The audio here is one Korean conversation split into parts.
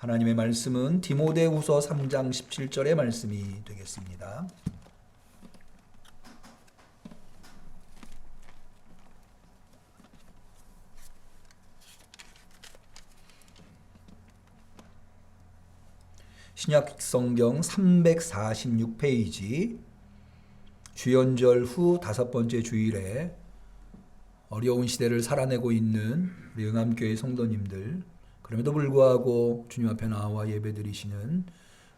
하나님의 말씀은 디모데후서 3장 17절의 말씀이 되겠습니다. 신약 성경 346페이지 주연절 후 5번째 주일에 어려운 시대를 살아내고 있는 우리 응암교회 성도님들, 그럼에도 불구하고 주님 앞에 나와 예배드리시는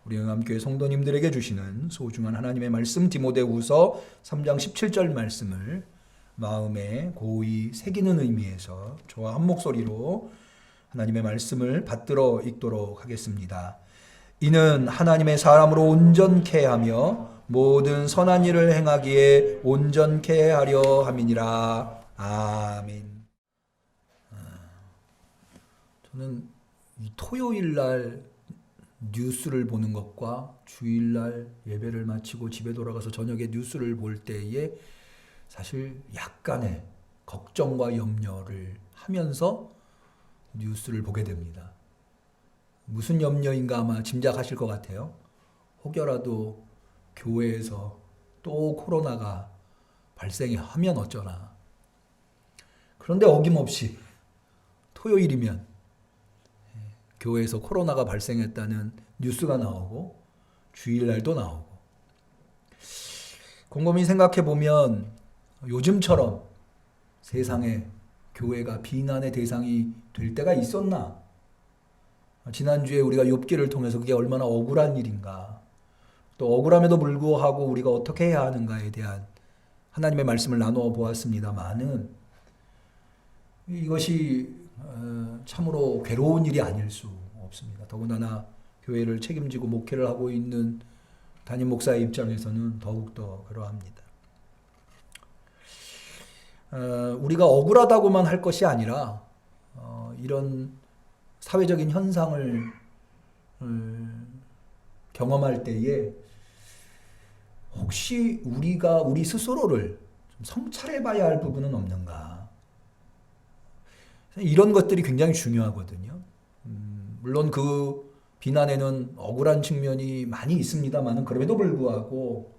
우리 응암교회 성도님들에게 주시는 소중한 하나님의 말씀 디모데후서 3장 17절 말씀을 마음에 고이 새기는 의미에서 저와 한 목소리로 하나님의 말씀을 받들어 읽도록 하겠습니다. 이는 하나님의 사람으로 온전케 하며 모든 선한 일을 행하기에 온전케 하려 함이니라. 아멘. 저는 이 토요일 날 뉴스를 보는 것과 주일 날 예배를 마치고 집에 돌아가서 저녁에 뉴스를 볼 때에 사실 약간의 걱정과 염려를 하면서 뉴스를 보게 됩니다. 무슨 염려인가 아마 짐작하실 것 같아요. 혹여라도 교회에서 또 코로나가 발생하면 어쩌나. 그런데 어김없이 토요일이면 교회에서 코로나가 발생했다는 뉴스가 나오고 주일날도 나오고, 곰곰이 생각해 보면 요즘처럼 세상에 교회가 비난의 대상이 될 때가 있었나? 지난주에 우리가 욥기를 통해서 그게 얼마나 억울한 일인가, 또 억울함에도 불구하고 우리가 어떻게 해야 하는가에 대한 하나님의 말씀을 나누어 보았습니다만은 이것이 참으로 괴로운 일이 아닐 수 없습니다. 더군다나 교회를 책임지고 목회를 하고 있는 담임 목사의 입장에서는 더욱더 그러합니다. 우리가 억울하다고만 할 것이 아니라 이런 사회적인 현상을 경험할 때에 혹시 우리가 우리 스스로를 좀 성찰해 봐야 할 부분은 없는가. 이런 것들이 굉장히 중요하거든요. 물론 그 비난에는 억울한 측면이 많이 있습니다만 그럼에도 불구하고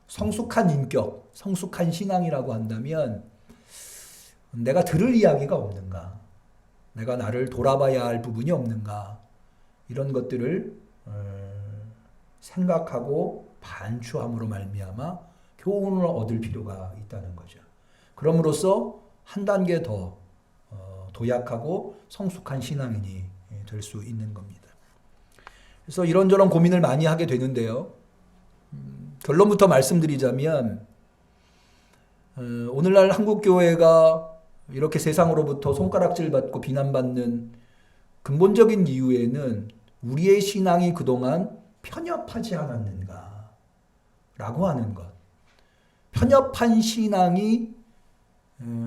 성숙한 인격, 성숙한 신앙이라고 한다면 내가 들을 이야기가 없는가, 내가 나를 돌아봐야 할 부분이 없는가, 이런 것들을 생각하고 반추함으로 말미암아 교훈을 얻을 필요가 있다는 거죠. 그럼으로써 한 단계 더 도약하고 성숙한 신앙인이 될 수 있는 겁니다. 그래서 이런저런 고민을 많이 하게 되는데요. 결론부터 말씀드리자면 오늘날 한국교회가 이렇게 세상으로부터 손가락질 받고 비난받는 근본적인 이유에는 우리의 신앙이 그동안 편협하지 않았는가 라고 하는 것. 편협한 신앙이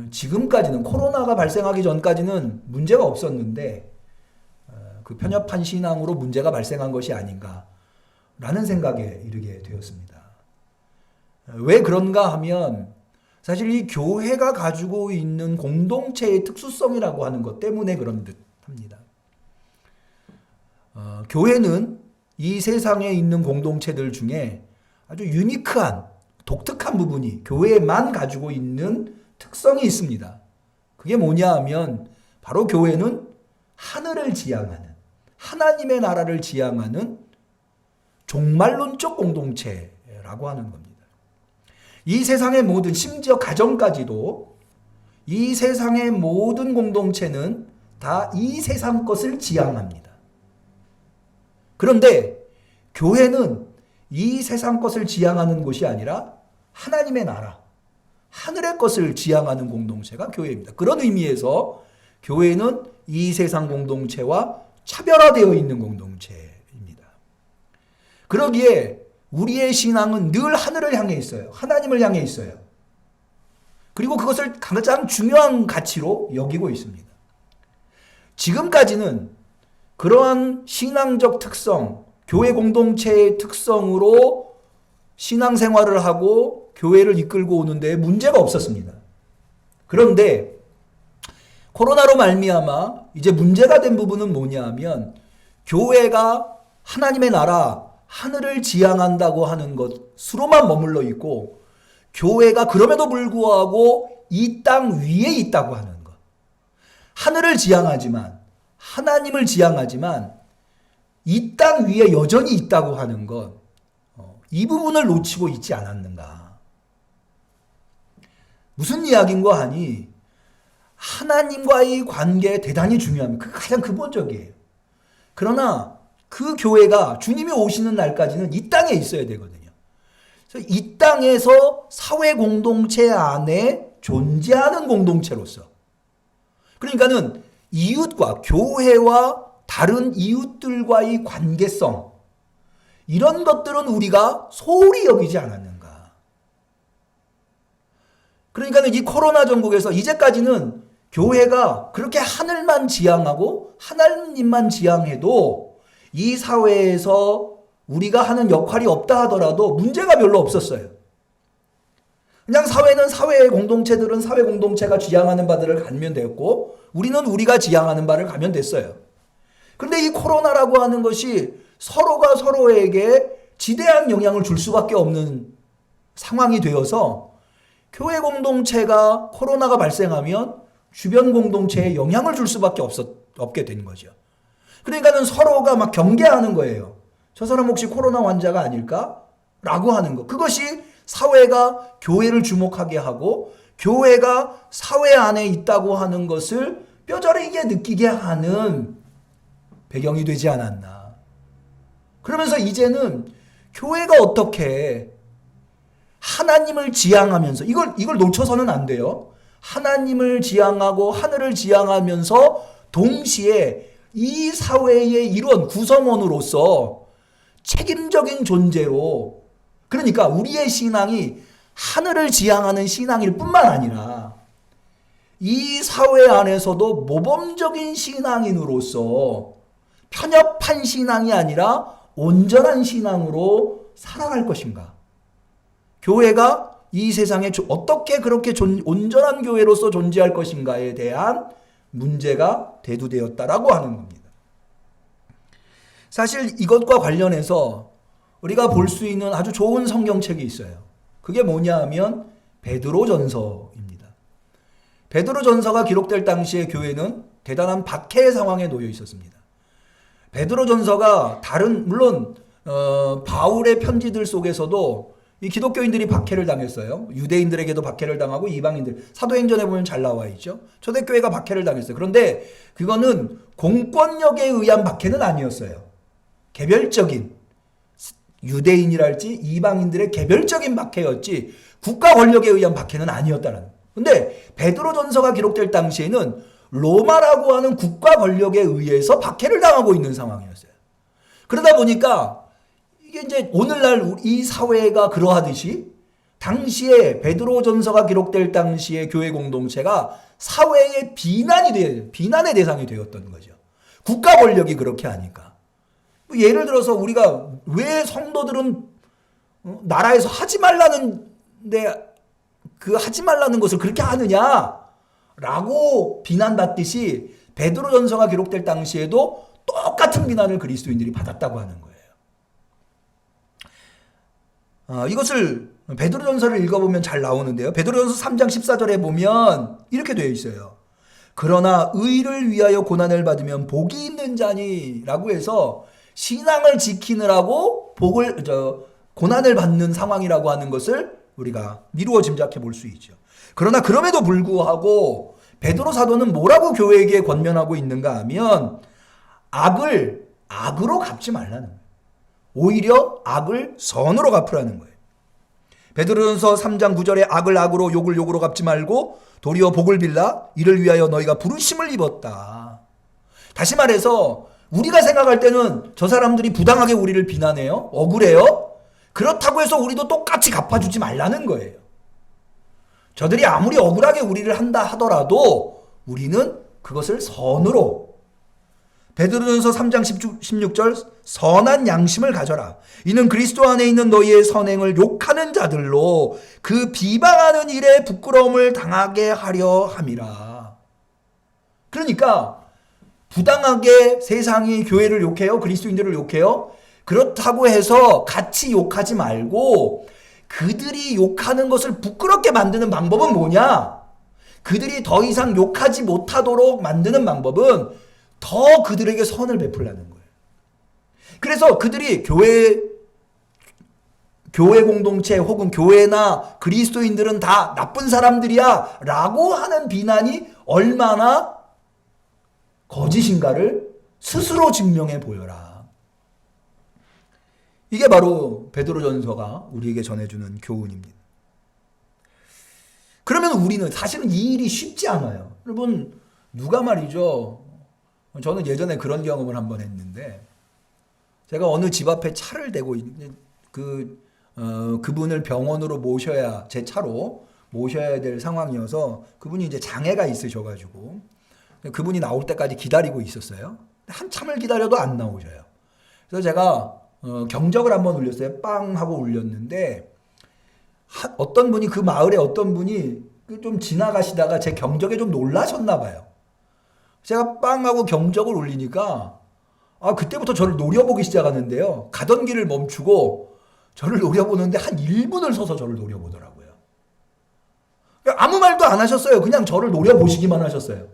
지금까지는, 코로나가 발생하기 전까지는 문제가 없었는데 그 편협한 신앙으로 문제가 발생한 것이 아닌가 라는 생각에 이르게 되었습니다. 왜 그런가 하면 사실 이 교회가 가지고 있는 공동체의 특수성이라고 하는 것 때문에 그런 듯 합니다. 교회는 이 세상에 있는 공동체들 중에 아주 유니크한, 독특한 부분이 교회만 가지고 있는 특성이 있습니다. 그게 뭐냐 하면 바로 교회는 하늘을 지향하는, 하나님의 나라를 지향하는 종말론적 공동체라고 하는 겁니다. 이 세상의 모든, 심지어 가정까지도 이 세상의 모든 공동체는 다 이 세상 것을 지향합니다. 그런데 교회는 이 세상 것을 지향하는 것이 아니라 하나님의 나라, 하늘의 것을 지향하는 공동체가 교회입니다. 그런 의미에서 교회는 이 세상 공동체와 차별화되어 있는 공동체입니다. 그러기에 우리의 신앙은 늘 하늘을 향해 있어요. 하나님을 향해 있어요. 그리고 그것을 가장 중요한 가치로 여기고 있습니다. 지금까지는 그러한 신앙적 특성, 교회 공동체의 특성으로 신앙생활을 하고 교회를 이끌고 오는데 문제가 없었습니다. 그런데 코로나로 말미암아 이제 문제가 된 부분은 뭐냐 하면 교회가 하나님의 나라, 하늘을 지향한다고 하는 것으로만 머물러 있고, 교회가 그럼에도 불구하고 이 땅 위에 있다고 하는 것. 하늘을 지향하지만, 하나님을 지향하지만 이 땅 위에 여전히 있다고 하는 것, 이 부분을 놓치고 있지 않았는가. 무슨 이야기인가 하니 하나님과의 관계 대단히 중요합니다. 그게 가장 근본적이에요. 그러나 그 교회가 주님이 오시는 날까지는 이 땅에 있어야 되거든요. 그래서 이 땅에서 사회 공동체 안에 존재하는 공동체로서, 그러니까는 이웃과 교회와 다른 이웃들과의 관계성, 이런 것들은 우리가 소홀히 여기지 않았는가. 그러니까는 이 코로나 전국에서 이제까지는 교회가 그렇게 하늘만 지향하고 하나님만 지향해도 이 사회에서 우리가 하는 역할이 없다 하더라도 문제가 별로 없었어요. 그냥 사회는 사회의 공동체들은 사회 공동체가 지향하는 바들을 가면 됐고, 우리는 우리가 지향하는 바를 가면 됐어요. 그런데 이 코로나라고 하는 것이 서로가 서로에게 지대한 영향을 줄 수밖에 없는 상황이 되어서 교회 공동체가 코로나가 발생하면 주변 공동체에 영향을 줄 수밖에 없게 된 거죠. 그러니까는 서로가 막 경계하는 거예요. 저 사람 혹시 코로나 환자가 아닐까? 라고 하는 거. 그것이 사회가 교회를 주목하게 하고 교회가 사회 안에 있다고 하는 것을 뼈저리게 느끼게 하는 배경이 되지 않았나. 그러면서 이제는 교회가 어떻게 하나님을 지향하면서 이걸 놓쳐서는 안 돼요. 하나님을 지향하고 하늘을 지향하면서 동시에 이 사회의 일원 구성원으로서 책임적인 존재로, 그러니까 우리의 신앙이 하늘을 지향하는 신앙일 뿐만 아니라 이 사회 안에서도 모범적인 신앙인으로서 편협한 신앙이 아니라 온전한 신앙으로 살아갈 것인가. 교회가 이 세상에 어떻게 그렇게 온전한 교회로서 존재할 것인가에 대한 문제가 대두되었다라고 하는 겁니다. 사실 이것과 관련해서 우리가 볼 수 있는 아주 좋은 성경책이 있어요. 그게 뭐냐 하면 베드로전서입니다. 베드로전서가 기록될 당시에 교회는 대단한 박해의 상황에 놓여 있었습니다. 베드로전서가 물론 바울의 편지들 속에서도 이 기독교인들이 박해를 당했어요. 유대인들에게도 박해를 당하고 이방인들, 사도행전에 보면 잘 나와 있죠. 초대교회가 박해를 당했어요. 그런데 그거는 공권력에 의한 박해는 아니었어요. 개별적인, 유대인이랄지 이방인들의 개별적인 박해였지 국가 권력에 의한 박해는 아니었다는. 근데 베드로전서가 기록될 당시에는 로마라고 하는 국가 권력에 의해서 박해를 당하고 있는 상황이었어요. 그러다 보니까 이게 이제 오늘날 이 사회가 그러하듯이 당시에 베드로전서가 기록될 당시에 교회 공동체가 사회의 비난의 대상이 되었던 거죠. 국가 권력이 그렇게 하니까. 예를 들어서 우리가 왜 성도들은 나라에서 하지 말라는 것을 그렇게 하느냐라고 비난받듯이 베드로전서가 기록될 당시에도 똑같은 비난을 그리스도인들이 받았다고 하는 거예요. 이것을 베드로전서를 읽어보면 잘 나오는데요. 베드로전서 3장 14절에 보면 이렇게 되어 있어요. 그러나 의를 위하여 고난을 받으면 복이 있는 자니라고 해서 신앙을 지키느라고 고난을 받는 상황이라고 하는 것을 우리가 미루어 짐작해 볼 수 있죠. 그러나 그럼에도 불구하고 베드로 사도는 뭐라고 교회에게 권면하고 있는가 하면 악을 악으로 갚지 말라는 거예요. 오히려 악을 선으로 갚으라는 거예요. 베드로전서 3장 9절에 악을 악으로 욕을 욕으로 갚지 말고 도리어 복을 빌라 이를 위하여 너희가 부르심을 입었다. 다시 말해서 우리가 생각할 때는 저 사람들이 부당하게 우리를 비난해요. 억울해요. 그렇다고 해서 우리도 똑같이 갚아주지 말라는 거예요. 저들이 아무리 억울하게 우리를 한다 하더라도 우리는 그것을 선으로, 베드로전서 3장 16절 선한 양심을 가져라. 이는 그리스도 안에 있는 너희의 선행을 욕하는 자들로 그 비방하는 일에 부끄러움을 당하게 하려 함이라. 그러니까 부당하게 세상이 교회를 욕해요? 그리스도인들을 욕해요? 그렇다고 해서 같이 욕하지 말고 그들이 욕하는 것을 부끄럽게 만드는 방법은 뭐냐? 그들이 더 이상 욕하지 못하도록 만드는 방법은 더 그들에게 선을 베풀라는 거예요. 그래서 그들이 교회 공동체 혹은 교회나 그리스도인들은 다 나쁜 사람들이야 라고 하는 비난이 얼마나 거짓인가를 스스로 증명해 보여라. 이게 바로 베드로전서가 우리에게 전해주는 교훈입니다. 그러면 우리는 사실은 이 일이 쉽지 않아요. 여러분 누가 말이죠. 저는 예전에 그런 경험을 한번 했는데 제가 어느 집 앞에 차를 대고 있는 그분을 병원으로 모셔야 제 차로 모셔야 될 상황이어서 그분이 이제 장애가 있으셔가지고 그분이 나올 때까지 기다리고 있었어요. 한참을 기다려도 안 나오셔요. 그래서 제가 경적을 한번 울렸어요. 빵 하고 울렸는데 어떤 분이 그 마을에 어떤 분이 좀 지나가시다가 제 경적에 좀 놀라셨나 봐요. 제가 빵 하고 경적을 울리니까 그때부터 저를 노려보기 시작하는데요. 가던 길을 멈추고 저를 노려보는데 한 1분을 서서 저를 노려보더라고요. 아무 말도 안 하셨어요. 그냥 저를 노려보시기만 하셨어요.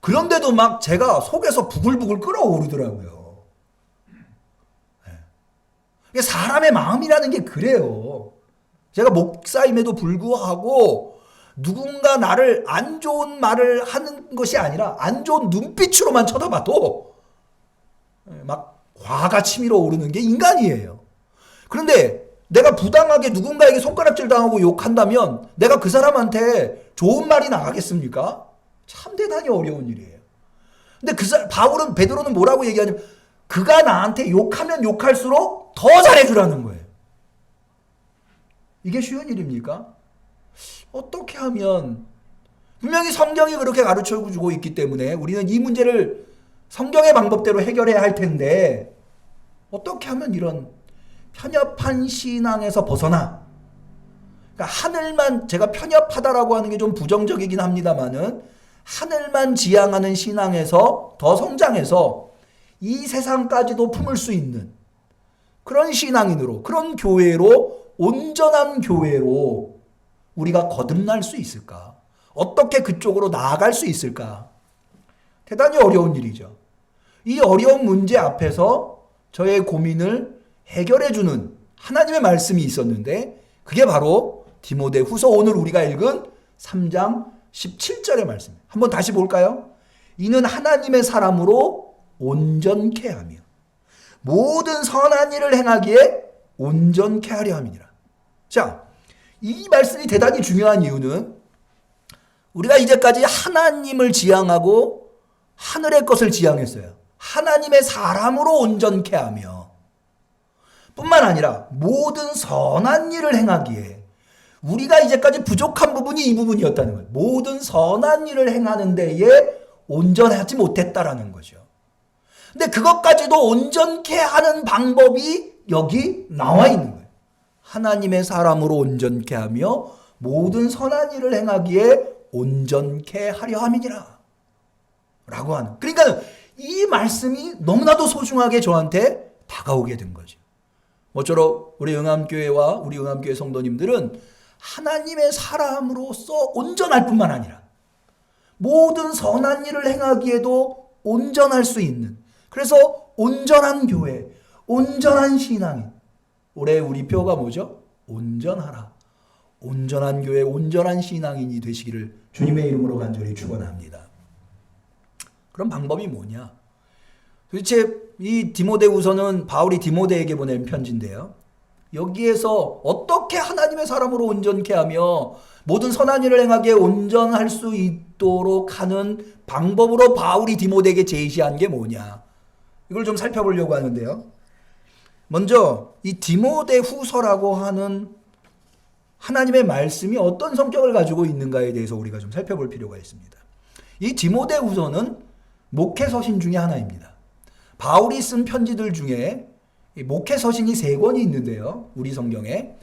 그런데도 막 제가 속에서 부글부글 끓어오르더라고요. 사람의 마음이라는 게 그래요. 제가 목사임에도 불구하고 누군가 나를 안 좋은 말을 하는 것이 아니라 안 좋은 눈빛으로만 쳐다봐도 막 화가 치밀어 오르는 게 인간이에요. 그런데 내가 부당하게 누군가에게 손가락질 당하고 욕한다면 내가 그 사람한테 좋은 말이 나가겠습니까? 참 대단히 어려운 일이에요. 근데 베드로는 뭐라고 얘기하냐면 그가 나한테 욕하면 욕할수록 더 잘해주라는 거예요. 이게 쉬운 일입니까? 어떻게 하면 분명히 성경이 그렇게 가르쳐주고 있기 때문에 우리는 이 문제를 성경의 방법대로 해결해야 할 텐데 어떻게 하면 이런 편협한 신앙에서 벗어나 그러니까 제가 편협하다라고 하는 게 좀 부정적이긴 합니다만은 하늘만 지향하는 신앙에서 더 성장해서 이 세상까지도 품을 수 있는 그런 신앙인으로 그런 교회로 온전한 교회로 우리가 거듭날 수 있을까? 어떻게 그쪽으로 나아갈 수 있을까? 대단히 어려운 일이죠. 이 어려운 문제 앞에서 저의 고민을 해결해주는 하나님의 말씀이 있었는데 그게 바로 디모데후서 오늘 우리가 읽은 3장 17절의 말씀. 한번 다시 볼까요? 이는 하나님의 사람으로 온전케 하며 모든 선한 일을 행하기에 온전케 하려 함이니라. 자, 이 말씀이 대단히 중요한 이유는 우리가 이제까지 하나님을 지향하고 하늘의 것을 지향했어요. 하나님의 사람으로 온전케 하며 뿐만 아니라 모든 선한 일을 행하기에 우리가 이제까지 부족한 부분이 이 부분이었다는 거예요. 모든 선한 일을 행하는 데에 온전하지 못했다라는 거죠. 근데 그것까지도 온전케 하는 방법이 여기 나와 있는 거예요. 하나님의 사람으로 온전케 하며 모든 선한 일을 행하기에 온전케 하려 함이니라 라고 하는, 그러니까 이 말씀이 너무나도 소중하게 저한테 다가오게 된 거죠. 모쪼록 우리 응암교회와 우리 응암교회 성도님들은 하나님의 사람으로서 온전할 뿐만 아니라 모든 선한 일을 행하기에도 온전할 수 있는, 그래서 온전한 교회, 온전한 신앙인. 올해 우리 표가 뭐죠? 온전하라. 온전한 교회, 온전한 신앙인이 되시기를 주님의 이름으로 간절히 축원합니다. 그럼 방법이 뭐냐? 도대체 이 디모데후서는 바울이 디모데에게 보낸 편지인데요. 여기에서 어떻게 하나님의 사람으로 온전케 하며 모든 선한 일을 행하기에 온전할 수 있도록 하는 방법으로 바울이 디모데에게 제시한 게 뭐냐? 이걸 좀 살펴보려고 하는데요. 먼저 이 디모데후서라고 하는 하나님의 말씀이 어떤 성격을 가지고 있는가에 대해서 우리가 좀 살펴볼 필요가 있습니다. 이 디모데후서는 목회서신 중에 하나입니다. 바울이 쓴 편지들 중에 목회서신이 3권이 있는데요. 우리 성경에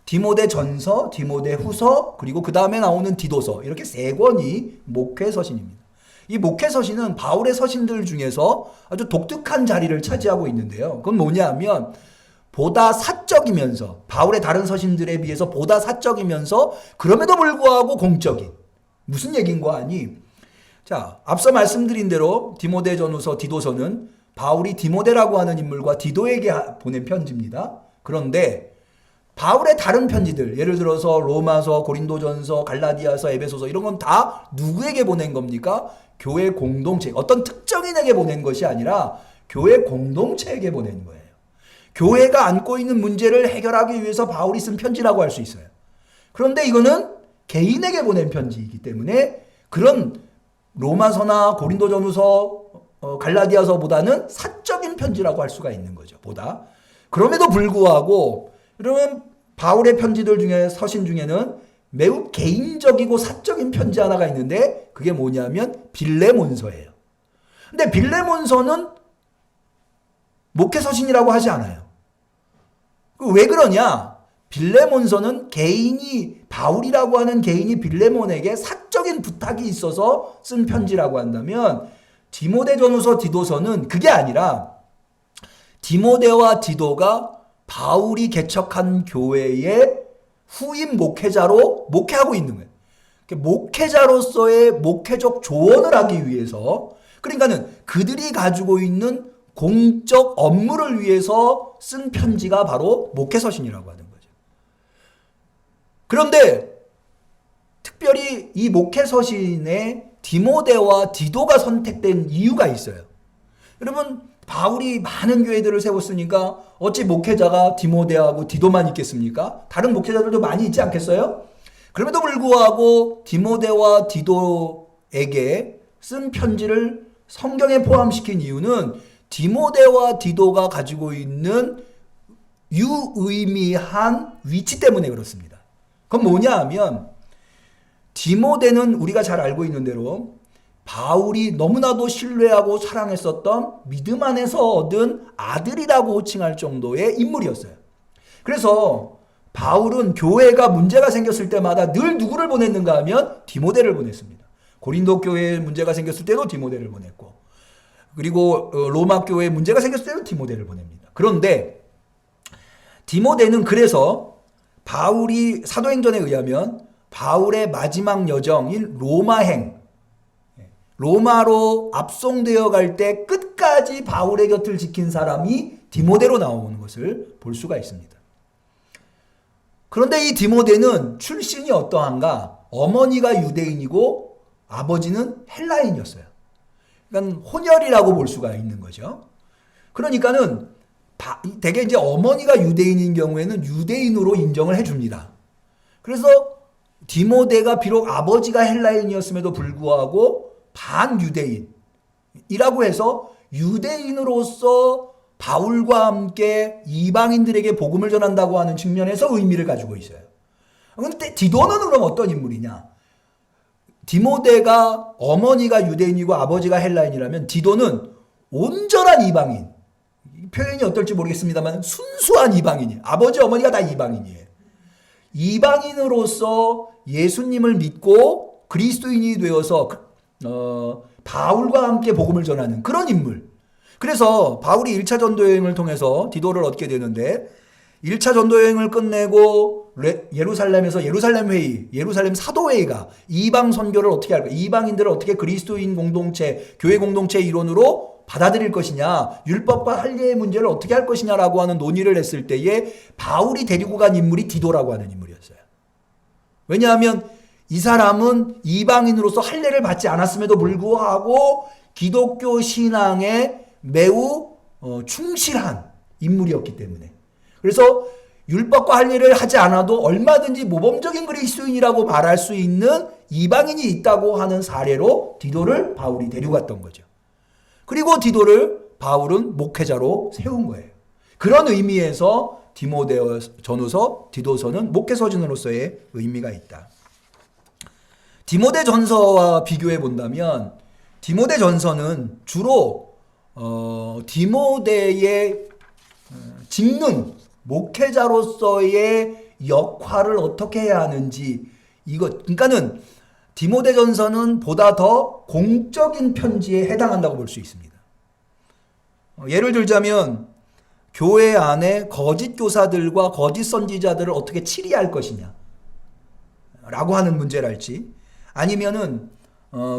디모데전서, 디모데후서, 그리고 그 다음에 나오는 디도서, 이렇게 3권이 목회서신입니다. 이 목회 서신은 바울의 서신들 중에서 아주 독특한 자리를 차지하고 있는데요. 그건 뭐냐 하면 보다 사적이면서 바울의 다른 서신들에 비해서 보다 사적이면서 그럼에도 불구하고 공적인 무슨 얘기인가 하니 자 앞서 말씀드린 대로 디모데전후서 디도서는 바울이 디모데라고 하는 인물과 디도에게 보낸 편지입니다. 그런데 바울의 다른 편지들 예를 들어서 로마서, 고린도전서, 갈라디아서, 에베소서 이런 건 다 누구에게 보낸 겁니까? 교회 공동체 어떤 특정인에게 보낸 것이 아니라 교회 공동체에게 보낸 거예요. 교회가 안고 있는 문제를 해결하기 위해서 바울이 쓴 편지라고 할 수 있어요. 그런데 이거는 개인에게 보낸 편지이기 때문에 그런 로마서나 고린도전후서, 갈라디아서보다는 사적인 편지라고 할 수가 있는 거죠. 보다. 그럼에도 불구하고 그러면 바울의 편지들 중에 서신 중에는 매우 개인적이고 사적인 편지 하나가 있는데 그게 뭐냐면 빌레몬서예요. 근데 빌레몬서는 목회 서신이라고 하지 않아요. 왜 그러냐? 빌레몬서는 개인이 바울이라고 하는 개인이 빌레몬에게 사적인 부탁이 있어서 쓴 편지라고 한다면 디모데전후서 디도서는 그게 아니라 디모데와 디도가 바울이 개척한 교회의 후임 목회자로 목회하고 있는 거예요. 목회자로서의 목회적 조언을 하기 위해서 그러니까는 그들이 가지고 있는 공적 업무를 위해서 쓴 편지가 바로 목회서신이라고 하는 거죠. 그런데 특별히 이 목회서신에 디모데와 디도가 선택된 이유가 있어요. 여러분 바울이 많은 교회들을 세웠으니까 어찌 목회자가 디모데하고 디도만 있겠습니까? 다른 목회자들도 많이 있지 않겠어요? 그럼에도 불구하고 디모데와 디도에게 쓴 편지를 성경에 포함시킨 이유는 디모데와 디도가 가지고 있는 유의미한 위치 때문에 그렇습니다. 그건 뭐냐 하면 디모데는 우리가 잘 알고 있는 대로 바울이 너무나도 신뢰하고 사랑했었던 믿음 안에서 얻은 아들이라고 호칭할 정도의 인물이었어요. 그래서 바울은 교회가 문제가 생겼을 때마다 늘 누구를 보냈는가 하면 디모데를 보냈습니다. 고린도 교회에 문제가 생겼을 때도 디모데를 보냈고 그리고 로마 교회에 문제가 생겼을 때도 디모데를 보냅니다. 그런데 디모데는 그래서 바울이 사도행전에 의하면 바울의 마지막 여정인 로마로 압송되어 갈 때 끝까지 바울의 곁을 지킨 사람이 디모데로 나오는 것을 볼 수가 있습니다. 그런데 이 디모데는 출신이 어떠한가? 어머니가 유대인이고 아버지는 헬라인이었어요. 그러니까 혼혈이라고 볼 수가 있는 거죠. 그러니까는 대개 이제 어머니가 유대인인 경우에는 유대인으로 인정을 해줍니다. 그래서 디모데가 비록 아버지가 헬라인이었음에도 불구하고 반유대인이라고 해서 유대인으로서 바울과 함께 이방인들에게 복음을 전한다고 하는 측면에서 의미를 가지고 있어요. 그런데 디도는 그럼 어떤 인물이냐? 디모데가 어머니가 유대인이고 아버지가 헬라인이라면 디도는 온전한 이방인. 표현이 어떨지 모르겠습니다만 순수한 이방인이에요. 아버지 어머니가 다 이방인이에요. 이방인으로서 예수님을 믿고 그리스도인이 되어서 바울과 함께 복음을 전하는 그런 인물. 그래서 바울이 1차 전도여행을 통해서 디도를 얻게 되는데 1차 전도여행을 끝내고 예루살렘에서 예루살렘 회의, 예루살렘 사도회의가 이방 선교를 어떻게 할까? 이방인들을 어떻게 그리스도인 공동체, 교회 공동체 일원으로 받아들일 것이냐, 율법과 할례의 문제를 어떻게 할 것이냐라고 하는 논의를 했을 때에 바울이 데리고 간 인물이 디도라고 하는 인물이었어요. 왜냐하면 이 사람은 이방인으로서 할례를 받지 않았음에도 불구하고 기독교 신앙에 매우 충실한 인물이었기 때문에. 그래서 율법과 할례를 하지 않아도 얼마든지 모범적인 그리스도인이라고 말할 수 있는 이방인이 있다고 하는 사례로 디도를 바울이 데려갔던 거죠. 그리고 디도를 바울은 목회자로 세운 거예요. 그런 의미에서 디모데전후서, 디도서는 목회서신으로서의 의미가 있다. 디모데전서와 비교해 본다면 디모데전서는 주로 디모데의 직능, 목회자로서의 역할을 어떻게 해야 하는지 그러니까는 디모데전서는 보다 더 공적인 편지에 해당한다고 볼 수 있습니다. 예를 들자면 교회 안에 거짓 교사들과 거짓 선지자들을 어떻게 치리할 것이냐 라고 하는 문제랄지, 아니면은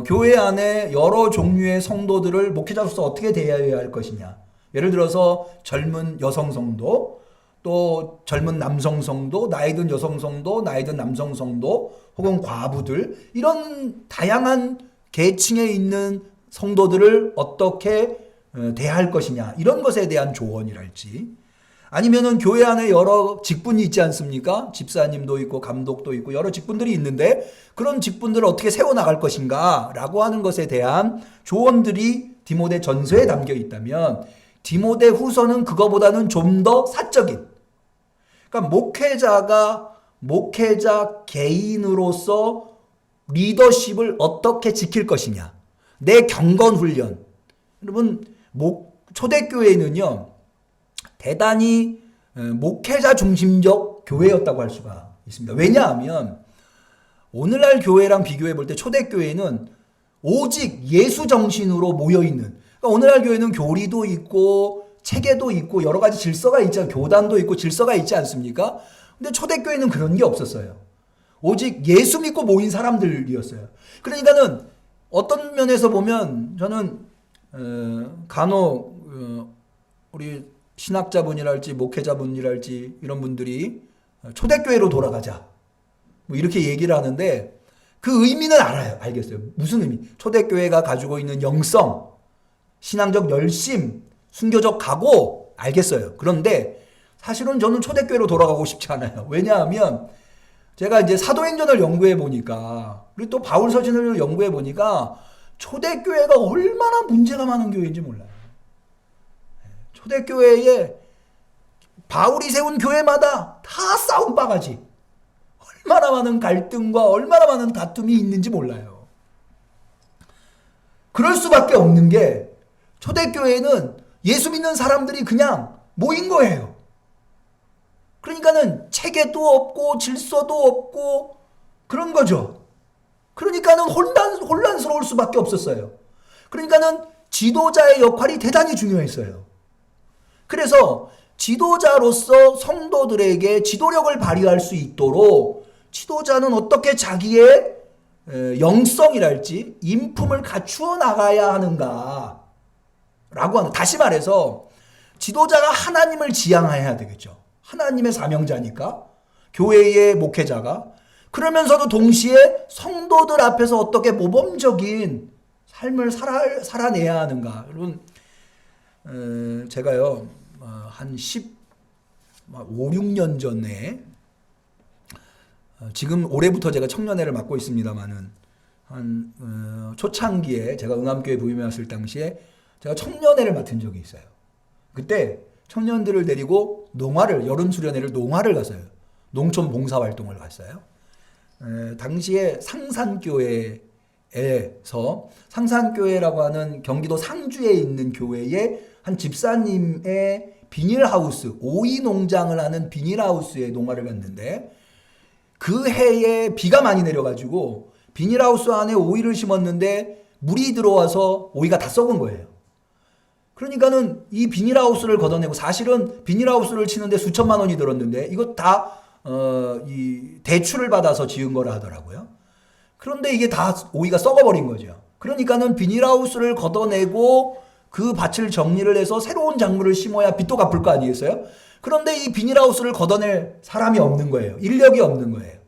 교회 안에 여러 종류의 성도들을 목회자로서 어떻게 대해야 할 것이냐, 예를 들어서 젊은 여성 성도, 또 젊은 남성 성도, 나이 든 여성 성도, 나이 든 남성 성도, 혹은 과부들, 이런 다양한 계층에 있는 성도들을 어떻게 대할 것이냐, 이런 것에 대한 조언이랄지, 아니면은 교회 안에 여러 직분이 있지 않습니까? 집사님도 있고 감독도 있고 여러 직분들이 있는데 그런 직분들을 어떻게 세워나갈 것인가 라고 하는 것에 대한 조언들이 디모데 전서에 담겨 있다면, 디모데 후서는 그거보다는 좀 더 사적인, 그러니까 목회자 개인으로서 리더십을 어떻게 지킬 것이냐, 내 경건 훈련. 여러분, 초대교회는요 대단히 목회자 중심적 교회였다고 할 수가 있습니다. 왜냐하면 오늘날 교회랑 비교해 볼 때 초대교회는 오직 예수 정신으로 모여있는, 그러니까 오늘날 교회는 교리도 있고 체계도 있고 여러 가지 질서가 있잖아요. 교단도 있고 질서가 있지 않습니까? 근데 초대교회는 그런 게 없었어요. 오직 예수 믿고 모인 사람들이었어요. 그러니까는 어떤 면에서 보면 저는 간혹 우리 신학자분이랄지 목회자분이랄지 이런 분들이 초대교회로 돌아가자 뭐 이렇게 얘기를 하는데, 그 의미는 알겠어요. 무슨 의미? 초대교회가 가지고 있는 영성, 신앙적 열심, 순교적 각오 알겠어요. 그런데 사실은 저는 초대교회로 돌아가고 싶지 않아요. 왜냐하면 제가 이제 사도행전을 연구해 보니까, 그리고 또 바울 서신을 연구해 보니까 초대교회가 얼마나 문제가 많은 교회인지 몰라요. 초대교회에 바울이 세운 교회마다 다 싸움 바가지, 얼마나 많은 갈등과 얼마나 많은 다툼이 있는지 몰라요. 그럴 수밖에 없는 게, 초대교회는 예수 믿는 사람들이 그냥 모인 거예요. 그러니까는 체계도 없고 질서도 없고 그런 거죠. 그러니까는 혼란스러울 수밖에 없었어요. 그러니까는 지도자의 역할이 대단히 중요했어요. 그래서 지도자로서 성도들에게 지도력을 발휘할 수 있도록 지도자는 어떻게 자기의 영성이랄지 인품을 갖추어 나가야 하는가 라고 하는, 다시 말해서 지도자가 하나님을 지향해야 되겠죠. 하나님의 사명자니까, 교회의 목회자가. 그러면서도 동시에 성도들 앞에서 어떻게 모범적인 삶을 살아내야 하는가. 여러분, 제가요 한 5, 6년 전에, 지금 올해부터 제가 청년회를 맡고 있습니다만은, 한 초창기에 제가 응암교회 부임해 왔을 당시에 제가 청년회를 맡은 적이 있어요. 그때 청년들을 데리고 여름 수련회를 농화를 갔어요. 농촌 봉사활동을 갔어요. 당시에 상산교회에서, 상산교회라고 하는 경기도 상주에 있는 교회의 한 집사님의 비닐하우스, 오이 농장을 하는 비닐하우스에 농화를 갔는데, 그 해에 비가 많이 내려가지고 비닐하우스 안에 오이를 심었는데 물이 들어와서 오이가 다 썩은 거예요. 그러니까는 이 비닐하우스를 걷어내고, 사실은 비닐하우스를 치는데 수천만 원이 들었는데 이거 다 이 대출을 받아서 지은 거라 하더라고요. 그런데 이게 다 오이가 썩어버린 거죠. 그러니까는 비닐하우스를 걷어내고 그 밭을 정리를 해서 새로운 작물을 심어야 빚도 갚을 거 아니겠어요? 그런데 이 비닐하우스를 걷어낼 사람이 없는 거예요. 인력이 없는 거예요.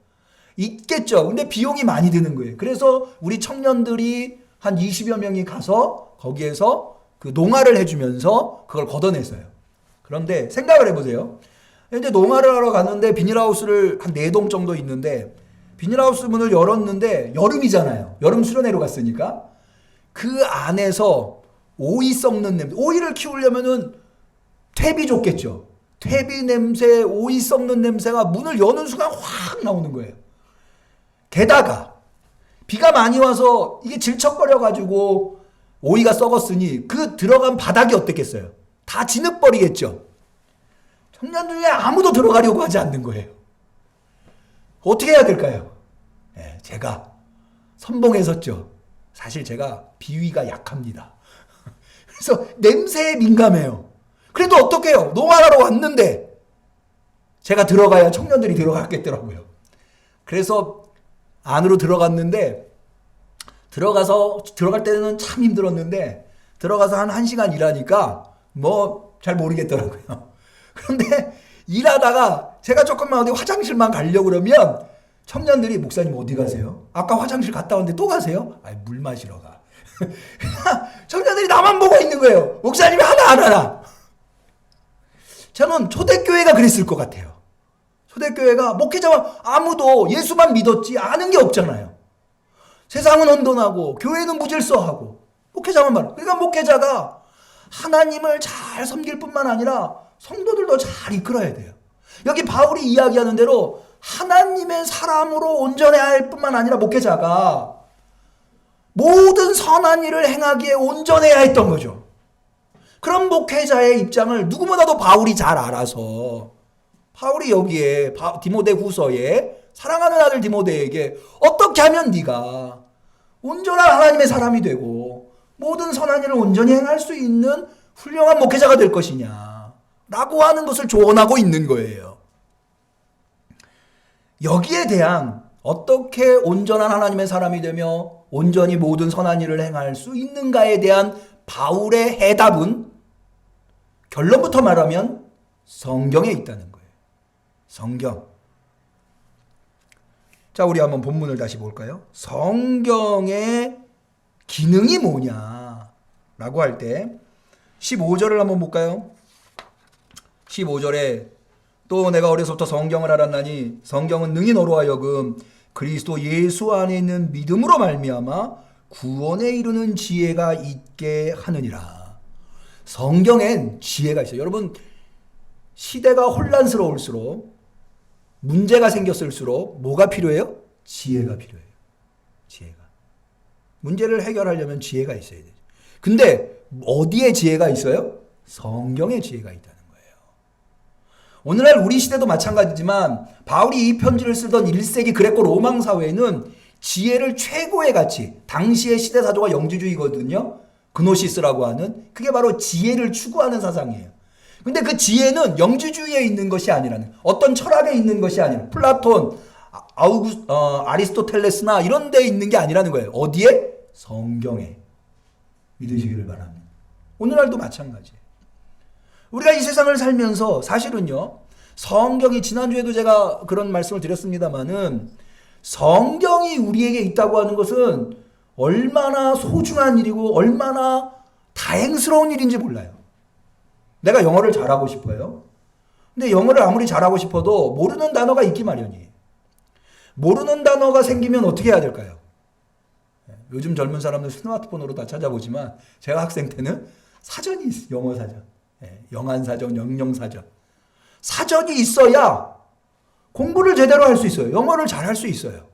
있겠죠. 근데 비용이 많이 드는 거예요. 그래서 우리 청년들이 한 20여 명이 가서 거기에서 그 농화를 해주면서 그걸 걷어냈어요. 그런데 생각을 해보세요. 이제 농화를 하러 갔는데 비닐하우스를 한 4동 정도 있는데, 비닐하우스 문을 열었는데 여름이잖아요. 여름 수련회로 갔으니까. 그 안에서 오이 썩는 냄새, 오이를 키우려면은 퇴비 좋겠죠. 퇴비 냄새, 오이 썩는 냄새가 문을 여는 순간 확 나오는 거예요. 게다가 비가 많이 와서 이게 질척거려가지고 오이가 썩었으니 그 들어간 바닥이 어땠겠어요? 다 진흙버리겠죠. 청년들 중에 아무도 들어가려고 하지 않는 거예요. 어떻게 해야 될까요? 제가 선봉했었죠. 사실 제가 비위가 약합니다. 그래서 냄새에 민감해요. 그래도 어떡해요? 노말하러 왔는데 제가 들어가야 청년들이 들어갔겠더라고요. 그래서 안으로 들어갔는데 들어갈 때는 참 힘들었는데 들어가서 한 1시간 일하니까 뭐 잘 모르겠더라고요. 그런데 일하다가 제가 조금만 어디 화장실만 가려고 그러면 청년들이 목사님 어디 가세요? 아까 화장실 갔다 왔는데 또 가세요? 아니, 물 마시러 가. 청년들이 나만 보고 있는 거예요. 목사님이 하나 안 하나. 저는 초대교회가 그랬을 것 같아요. 초대교회가 목회자만 아무도 예수만 믿었지 아는 게 없잖아요. 세상은 혼돈하고 교회는 무질서하고 목회자만 말. 그러니까 목회자가 하나님을 잘 섬길 뿐만 아니라 성도들도 잘 이끌어야 돼요. 여기 바울이 이야기하는 대로 하나님의 사람으로 온전해야 할 뿐만 아니라 목회자가 모든 선한 일을 행하기에 온전해야 했던 거죠. 그런 목회자의 입장을 누구보다도 바울이 잘 알아서 바울이 여기에 디모데 후서에 사랑하는 아들 디모데에게 어떻게 하면 네가 온전한 하나님의 사람이 되고 모든 선한 일을 온전히 행할 수 있는 훌륭한 목회자가 될 것이냐 라고 하는 것을 조언하고 있는 거예요. 여기에 대한 어떻게 온전한 하나님의 사람이 되며 온전히 모든 선한 일을 행할 수 있는가에 대한 바울의 해답은 결론부터 말하면 성경에 있다는 거예요. 성경. 자, 우리 한번 본문을 다시 볼까요? 성경의 기능이 뭐냐라고 할 때 15절을 한번 볼까요? 15절에 또 내가 어려서부터 성경을 알았나니 성경은 능히 너로 하여금 그리스도 예수 안에 있는 믿음으로 말미암아 구원에 이르는 지혜가 있게 하느니라. 성경엔 지혜가 있어요. 여러분, 시대가 혼란스러울수록 문제가 생겼을수록 뭐가 필요해요? 지혜가 필요해요. 지혜가. 문제를 해결하려면 지혜가 있어야 되죠. 근데 어디에 지혜가 있어요? 성경에 지혜가 있다는 거예요. 오늘날 우리 시대도 마찬가지지만 바울이 이 편지를 쓰던 1세기 그레코 로마 사회에는 지혜를 최고의 가치, 당시의 시대사조가 영지주의거든요. 그노시스라고 하는, 그게 바로 지혜를 추구하는 사상이에요. 근데 그 지혜는 영지주의에 있는 것이 아니라는, 어떤 철학에 있는 것이 아니라 플라톤, 아리스토텔레스나 이런 데에 있는 게 아니라는 거예요. 어디에? 성경에. 믿으시기를 바랍니다. 오늘날도 마찬가지예요. 우리가 이 세상을 살면서 사실은요, 성경이, 지난주에도 제가 그런 말씀을 드렸습니다마는 성경이 우리에게 있다고 하는 것은 얼마나 소중한 일이고 얼마나 다행스러운 일인지 몰라요. 내가 영어를 잘하고 싶어요. 근데 영어를 아무리 잘하고 싶어도 모르는 단어가 있기 마련이에요. 모르는 단어가 생기면 어떻게 해야 될까요? 요즘 젊은 사람들 스마트폰으로 다 찾아보지만 제가 학생 때는 사전이 있어요. 영어 사전. 영안사전, 영영사전. 사전이 있어야 공부를 제대로 할 수 있어요. 영어를 잘 할 수 있어요.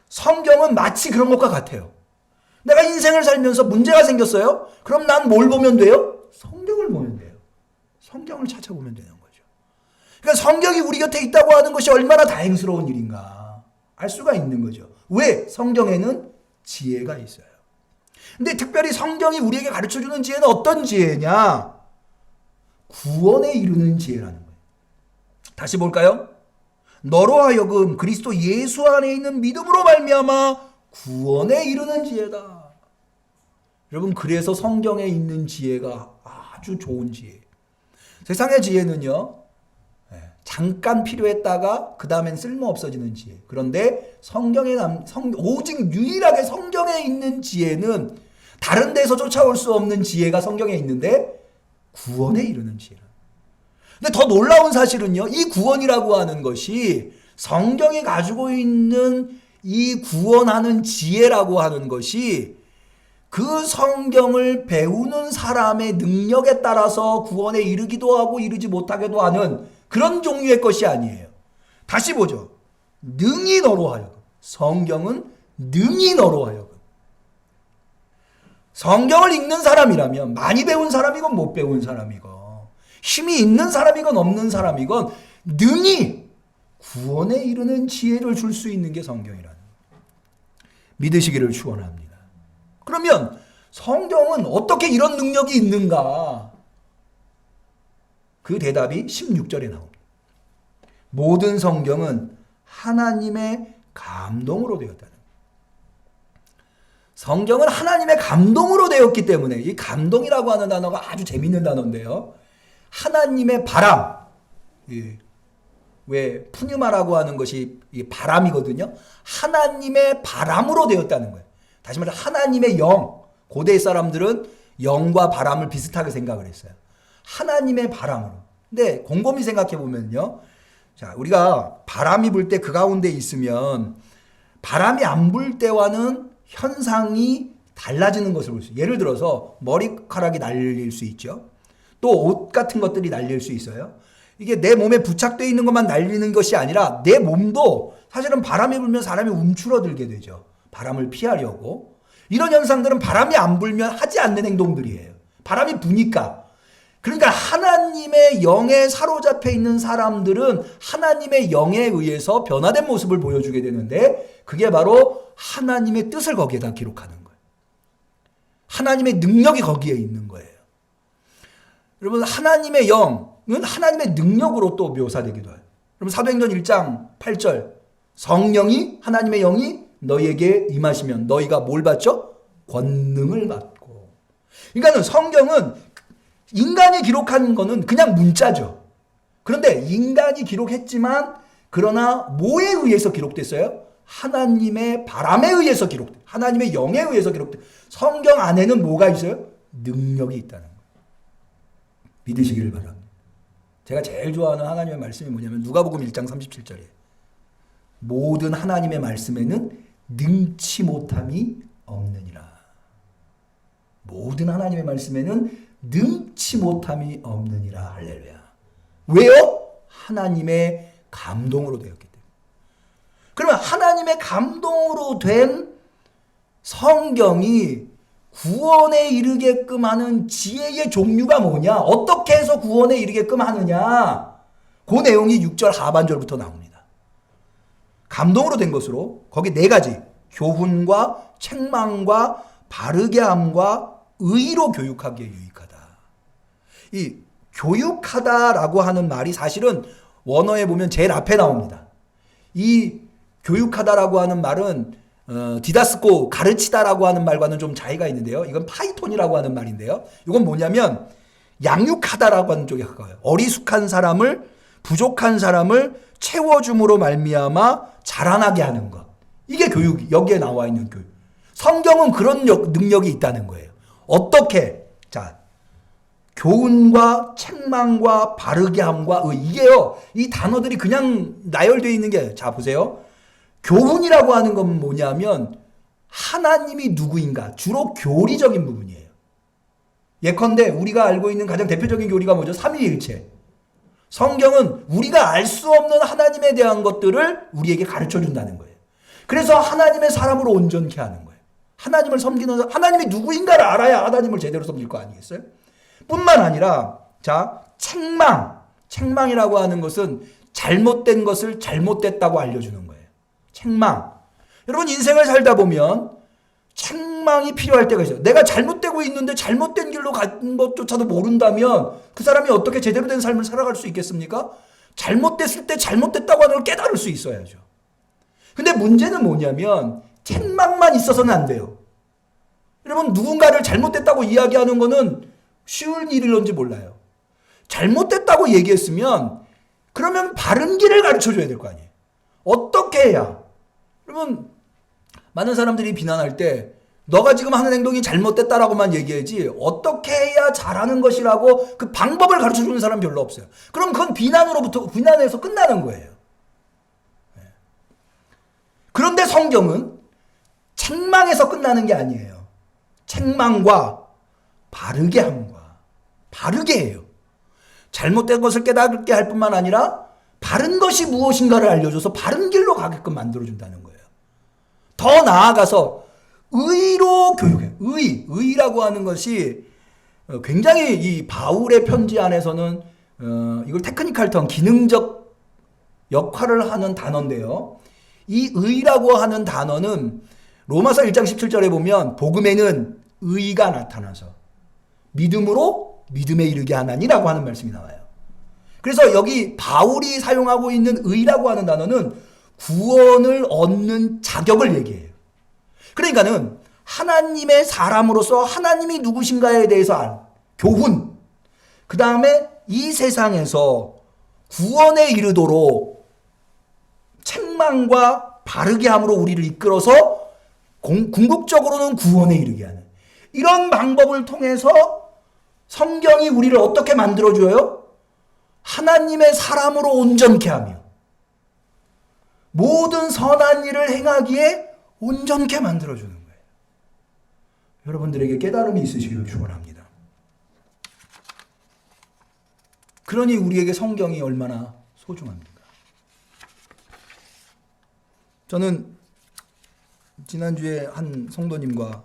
성경은 마치 그런 것과 같아요. 내가 인생을 살면서 문제가 생겼어요? 그럼 난 뭘 보면 돼요? 성경을 보면 돼요. 성경을 찾아보면 되는 거죠. 그러니까 성경이 우리 곁에 있다고 하는 것이 얼마나 다행스러운 일인가 알 수가 있는 거죠. 왜? 성경에는 지혜가 있어요. 근데 특별히 성경이 우리에게 가르쳐주는 지혜는 어떤 지혜냐? 구원에 이르는 지혜라는 거예요. 다시 볼까요? 너로 하여금 그리스도 예수 안에 있는 믿음으로 말미암아 구원에 이르는 지혜다. 여러분, 그래서 성경에 있는 지혜가 아주 좋은 지혜. 세상의 지혜는요, 잠깐 필요했다가 그 다음엔 쓸모 없어지는 지혜. 그런데 오직 유일하게 성경에 있는 지혜는 다른 데서 쫓아올 수 없는 지혜가 성경에 있는데 구원에 이르는 지혜라. 근데 더 놀라운 사실은요, 이 구원이라고 하는 것이 성경이 가지고 있는 이 구원하는 지혜라고 하는 것이 그 성경을 배우는 사람의 능력에 따라서 구원에 이르기도 하고 이르지 못하게도 하는 그런 종류의 것이 아니에요. 다시 보죠. 능히 너로 하여금. 성경은 능히 너로 하여금. 성경을 읽는 사람이라면 많이 배운 사람이건 못 배운 사람이건 힘이 있는 사람이건 없는 사람이건 능히 구원에 이르는 지혜를 줄 수 있는 게 성경이라는 거예요. 믿으시기를 축원합니다. 그러면 성경은 어떻게 이런 능력이 있는가? 그 대답이 16절에 나옵니다. 모든 성경은 하나님의 감동으로 되었다는 거예요. 성경은 하나님의 감동으로 되었기 때문에 이 감동이라고 하는 단어가 아주 재밌는 단어인데요. 하나님의 바람, 왜 푸뉴마라고 하는 것이 이 바람이거든요. 하나님의 바람으로 되었다는 거예요. 다시 말해서 하나님의 영. 고대 사람들은 영과 바람을 비슷하게 생각을 했어요. 하나님의 바람으로. 근데 곰곰이 생각해 보면요. 자, 우리가 바람이 불 때 그 가운데 있으면 바람이 안 불 때와는 현상이 달라지는 것을 볼 수 있어요. 예를 들어서 머리카락이 날릴 수 있죠. 또 옷 같은 것들이 날릴 수 있어요. 이게 내 몸에 부착되어 있는 것만 날리는 것이 아니라 내 몸도 사실은 바람이 불면 사람이 움츠러들게 되죠. 바람을 피하려고. 이런 현상들은 바람이 안 불면 하지 않는 행동들이에요. 바람이 부니까. 그러니까 하나님의 영에 사로잡혀 있는 사람들은 하나님의 영에 의해서 변화된 모습을 보여주게 되는데 그게 바로 하나님의 뜻을 거기에다 기록하는 거예요. 하나님의 능력이 거기에 있는 거예요. 여러분, 하나님의 영은 하나님의 능력으로 또 묘사되기도 해요. 여러분, 사도행전 1장 8절 성령이 하나님의 영이 너희에게 임하시면 너희가 뭘 받죠? 권능을 받고. 그러니까 성경은 인간이 기록한 거는 그냥 문자죠. 그런데 인간이 기록했지만 그러나 뭐에 의해서 기록됐어요? 하나님의 바람에 의해서 기록돼. 하나님의 영에 의해서 기록돼. 성경 안에는 뭐가 있어요? 능력이 있다는 거예요. 믿으시기를 바랍니다. 제가 제일 좋아하는 하나님의 말씀이 뭐냐면 누가복음 1장 37절이에요. 모든 하나님의 말씀에는 능치 못함이 없느니라. 모든 하나님의 말씀에는 능치 못함이 없느니라. 할렐루야. 왜요? 하나님의 감동으로 되었기 때문에. 그러면 하나님의 감동으로 된 성경이 구원에 이르게끔 하는 지혜의 종류가 뭐냐? 어떻게 해서 구원에 이르게끔 하느냐? 그 내용이 6절 하반절부터 나옵니다. 감동으로 된 것으로 거기 네 가지. 교훈과 책망과 바르게 함과 의로 교육하기에 유익하다. 이 교육하다라고 하는 말이 사실은 원어에 보면 제일 앞에 나옵니다. 이 교육하다라고 하는 말은 디다스코 가르치다라고 하는 말과는 좀 차이가 있는데요. 이건 파이톤이라고 하는 말인데요. 이건 뭐냐면 양육하다라고 하는 쪽에 가까워요. 어리숙한 사람을 부족한 사람을 채워줌으로 말미암아 자라나게 하는 것. 이게 교육, 여기에 나와 있는 교육. 성경은 그런 능력이 있다는 거예요. 어떻게? 자, 교훈과 책망과 바르게 함과 이게요. 이 단어들이 그냥 나열되어 있는 게, 자 보세요. 교훈이라고 하는 건 뭐냐면 하나님이 누구인가 주로 교리적인 부분이에요. 예컨대 우리가 알고 있는 가장 대표적인 교리가 뭐죠? 삼위일체. 성경은 우리가 알 수 없는 하나님에 대한 것들을 우리에게 가르쳐 준다는 거예요. 그래서 하나님의 사람으로 온전케 하는 거예요. 하나님을 섬기는, 하나님이 누구인가를 알아야 하나님을 제대로 섬길 거 아니겠어요? 뿐만 아니라, 자, 책망이라고 하는 것은 잘못된 것을 잘못됐다고 알려주는 거예요. 책망. 여러분, 인생을 살다 보면 책망이 필요할 때가 있어요. 내가 잘못되고 있는데 잘못된 길로 간 것조차도 모른다면 그 사람이 어떻게 제대로 된 삶을 살아갈 수 있겠습니까? 잘못됐을 때 잘못됐다고 하는 걸 깨달을 수 있어야죠. 근데 문제는 뭐냐면 책망만 있어서는 안 돼요. 여러분, 누군가를 잘못됐다고 이야기하는 거는 쉬운 일일런지 몰라요. 잘못됐다고 얘기했으면 그러면 바른 길을 가르쳐 줘야 될 거 아니에요. 어떻게 해야? 여러분, 많은 사람들이 비난할 때 너가 지금 하는 행동이 잘못됐다라고만 얘기하지 어떻게 해야 잘하는 것이라고 그 방법을 가르쳐 주는 사람 별로 없어요. 그럼 그건 비난에서 끝나는 거예요. 그런데 성경은 책망에서 끝나는 게 아니에요. 책망과 바르게 함과 바르게 해요. 잘못된 것을 깨닫게 할 뿐만 아니라 바른 것이 무엇인가를 알려줘서 바른 길로 가게끔 만들어준다는 거예요. 더 나아가서 의로 교육해요. 의라고 하는 것이 굉장히 이 바울의 편지 안에서는 이걸 테크니컬 턴, 기능적 역할을 하는 단어인데요. 이 의라고 하는 단어는 로마서 1장 17절에 보면 복음에는 의가 나타나서 믿음으로 믿음에 이르게 하나니라고 하는 말씀이 나와요. 그래서 여기 바울이 사용하고 있는 의라고 하는 단어는 구원을 얻는 자격을 얘기해요. 그러니까는 하나님의 사람으로서 하나님이 누구신가에 대해서 교훈, 그 다음에 이 세상에서 구원에 이르도록 책망과 바르게 함으로 우리를 이끌어서 궁극적으로는 구원에 이르게 하는 이런 방법을 통해서 성경이 우리를 어떻게 만들어줘요? 하나님의 사람으로 온전케 하며 모든 선한 일을 행하기에 온전케 만들어주는 거예요. 여러분들에게 깨달음이 있으시기를 축원합니다. 그러니 우리에게 성경이 얼마나 소중합니까? 저는 지난주에 한 성도님과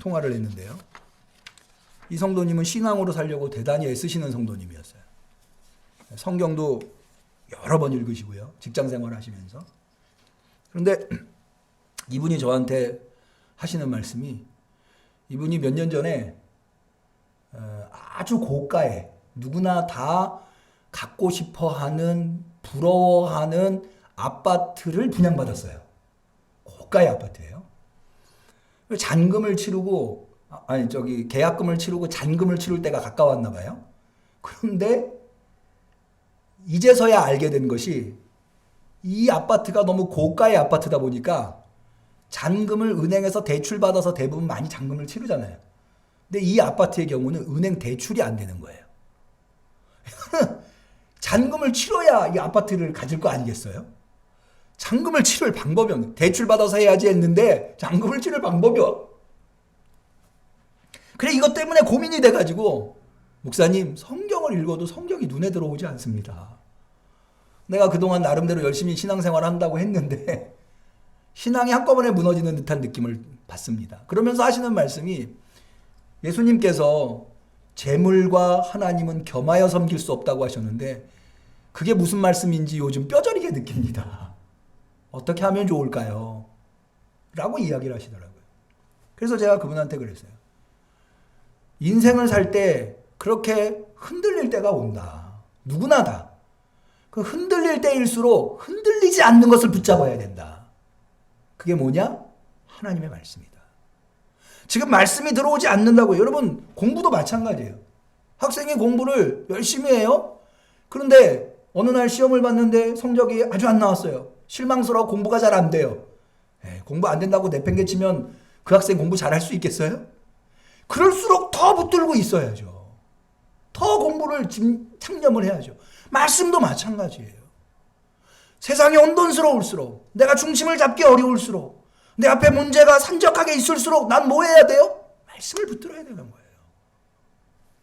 통화를 했는데요. 이 성도님은 신앙으로 살려고 대단히 애쓰시는 성도님이었어요. 성경도 여러 번 읽으시고요. 직장 생활 하시면서. 그런데 이분이 저한테 하시는 말씀이 이분이 몇 년 전에 아주 고가의 누구나 다 갖고 싶어 하는 부러워하는 아파트를 분양받았어요. 고가의 아파트예요. 잔금을 치르고 계약금을 치르고 잔금을 치를 때가 가까웠나 봐요. 그런데 이제서야 알게 된 것이 이 아파트가 너무 고가의 아파트다 보니까 잔금을 은행에서 대출받아서 대부분 많이 잔금을 치르잖아요. 근데 이 아파트의 경우는 은행 대출이 안 되는 거예요. 잔금을 치러야 이 아파트를 가질 거 아니겠어요? 잔금을 치를 방법이 없는, 대출받아서 해야지 했는데 잔금을 치를 방법이 없어. 그래 이것 때문에 고민이 돼가지고 목사님 성경을 읽어도 성경이 눈에 들어오지 않습니다. 내가 그동안 나름대로 열심히 신앙생활을 한다고 했는데 신앙이 한꺼번에 무너지는 듯한 느낌을 받습니다. 그러면서 하시는 말씀이 예수님께서 재물과 하나님은 겸하여 섬길 수 없다고 하셨는데 그게 무슨 말씀인지 요즘 뼈저리게 느낍니다. 어떻게 하면 좋을까요? 라고 이야기를 하시더라고요. 그래서 제가 그분한테 그랬어요. 인생을 살 때 그렇게 흔들릴 때가 온다. 누구나 다. 그 흔들릴 때일수록 흔들리지 않는 것을 붙잡아야 된다. 그게 뭐냐? 하나님의 말씀이다. 지금 말씀이 들어오지 않는다고요. 여러분 공부도 마찬가지예요. 학생이 공부를 열심히 해요. 그런데 어느 날 시험을 봤는데 성적이 아주 안 나왔어요. 실망스러워 공부가 잘 안 돼요. 공부 안 된다고 내팽개치면 그 학생 공부 잘할 수 있겠어요? 그럴수록 더 붙들고 있어야죠. 더 공부를 창념을 해야죠. 말씀도 마찬가지예요. 세상이 혼돈스러울수록 내가 중심을 잡기 어려울수록 내 앞에 문제가 산적하게 있을수록 난 뭐 해야 돼요? 말씀을 붙들어야 되는 거예요.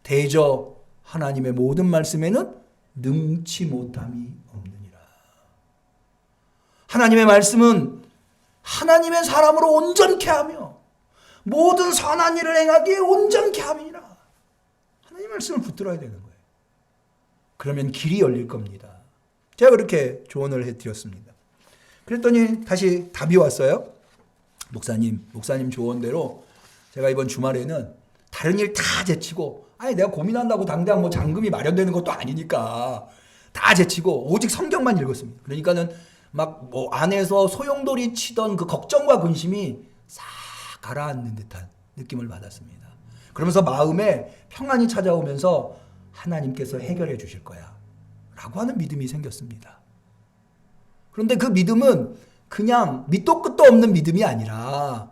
대저 하나님의 모든 말씀에는 능치 못함이 없느니라. 하나님의 말씀은 하나님의 사람으로 온전케 하며 모든 선한 일을 행하기에 온전케 함이니라. 하나님의 말씀을 붙들어야 되는 거예요. 그러면 길이 열릴 겁니다. 제가 그렇게 조언을 해드렸습니다. 그랬더니 다시 답이 왔어요. 목사님 조언대로 제가 이번 주말에는 다른 일 다 제치고 내가 고민한다고 당장 뭐 잔금이 마련되는 것도 아니니까 다 제치고 오직 성경만 읽었습니다. 그러니까는 막 뭐 안에서 소용돌이 치던 그 걱정과 근심이 싹 가라앉는 듯한 느낌을 받았습니다. 그러면서 마음에 평안이 찾아오면서 하나님께서 해결해 주실 거야 라고 하는 믿음이 생겼습니다. 그런데 그 믿음은 그냥 밑도 끝도 없는 믿음이 아니라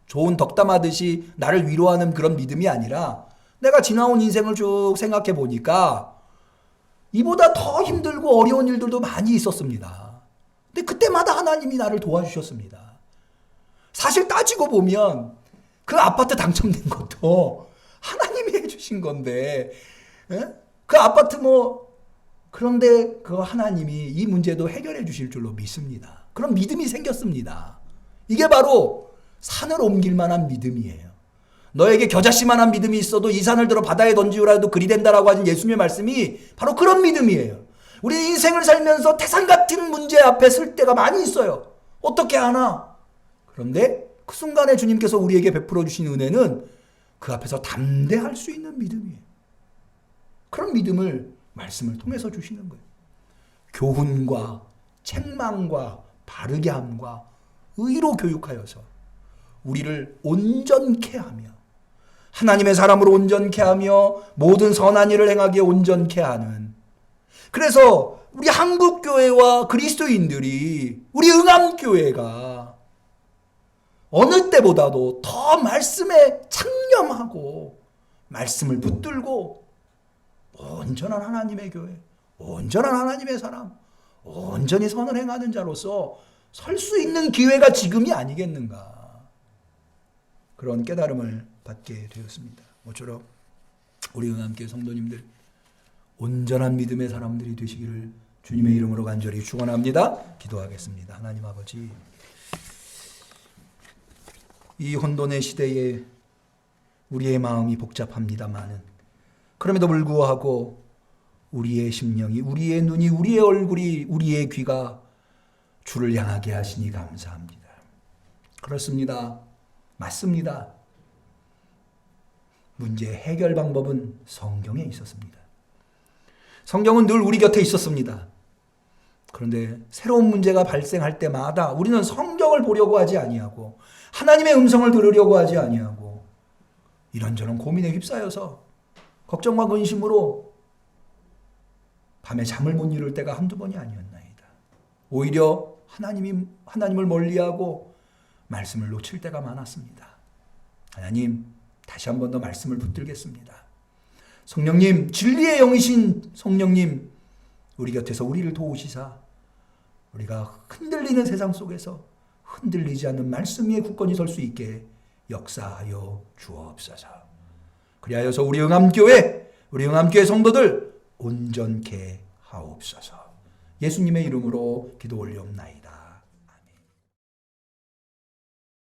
좋은 덕담하듯이 나를 위로하는 그런 믿음이 아니라 내가 지나온 인생을 쭉 생각해 보니까 이보다 더 힘들고 어려운 일들도 많이 있었습니다. 근데 그때마다 하나님이 나를 도와주셨습니다. 사실 따지고 보면 그 아파트 당첨된 것도 하나님이 해주신 건데 그 아파트 그런데 그 하나님이 이 문제도 해결해 주실 줄로 믿습니다. 그런 믿음이 생겼습니다. 이게 바로 산을 옮길 만한 믿음이에요. 너에게 겨자씨만한 믿음이 있어도 이 산을 들어 바다에 던지우라 해도 그리 된다라고 하신 예수님의 말씀이 바로 그런 믿음이에요. 우리 인생을 살면서 태산 같은 문제 앞에 설 때가 많이 있어요. 어떻게 하나? 그런데 그 순간에 주님께서 우리에게 베풀어 주신 은혜는 그 앞에서 담대할 수 있는 믿음이에요. 그런 믿음을 말씀을 통해서 주시는 거예요. 교훈과 책망과 바르게 함과 의로 교육하여서 우리를 온전케 하며 하나님의 사람으로 온전케 하며 모든 선한 일을 행하기에 온전케 하는, 그래서 우리 한국교회와 그리스도인들이, 우리 응암교회가 어느 때보다도 더 말씀에 창념하고 말씀을 붙들고 온전한 하나님의 교회, 온전한 하나님의 사람, 온전히 선을 행하는 자로서 설 수 있는 기회가 지금이 아니겠는가, 그런 깨달음을 받게 되었습니다. 모쪼록 우리 응암교회 성도님들 온전한 믿음의 사람들이 되시기를 주님의 이름으로 간절히 축원합니다. 기도하겠습니다. 하나님 아버지, 이 혼돈의 시대에 우리의 마음이 복잡합니다마는 그럼에도 불구하고 우리의 심령이, 우리의 눈이, 우리의 얼굴이, 우리의 귀가 주를 향하게 하시니 감사합니다. 그렇습니다. 맞습니다. 문제 해결 방법은 성경에 있었습니다. 성경은 늘 우리 곁에 있었습니다. 그런데 새로운 문제가 발생할 때마다 우리는 성경을 보려고 하지 아니하고 하나님의 음성을 들으려고 하지 아니하고 이런저런 고민에 휩싸여서 걱정과 근심으로 밤에 잠을 못 이룰 때가 한두 번이 아니었나이다. 오히려 하나님을 멀리하고 말씀을 놓칠 때가 많았습니다. 하나님, 다시 한 번 더 말씀을 붙들겠습니다. 성령님, 진리의 영이신 성령님, 우리 곁에서 우리를 도우시사 우리가 흔들리는 세상 속에서 흔들리지 않는 말씀 위에 굳건히 설 수 있게 역사하여 주옵소서. 그리하여서 우리 응암교회 성도들 온전케 하옵소서. 예수님의 이름으로 기도 올리옵나이다.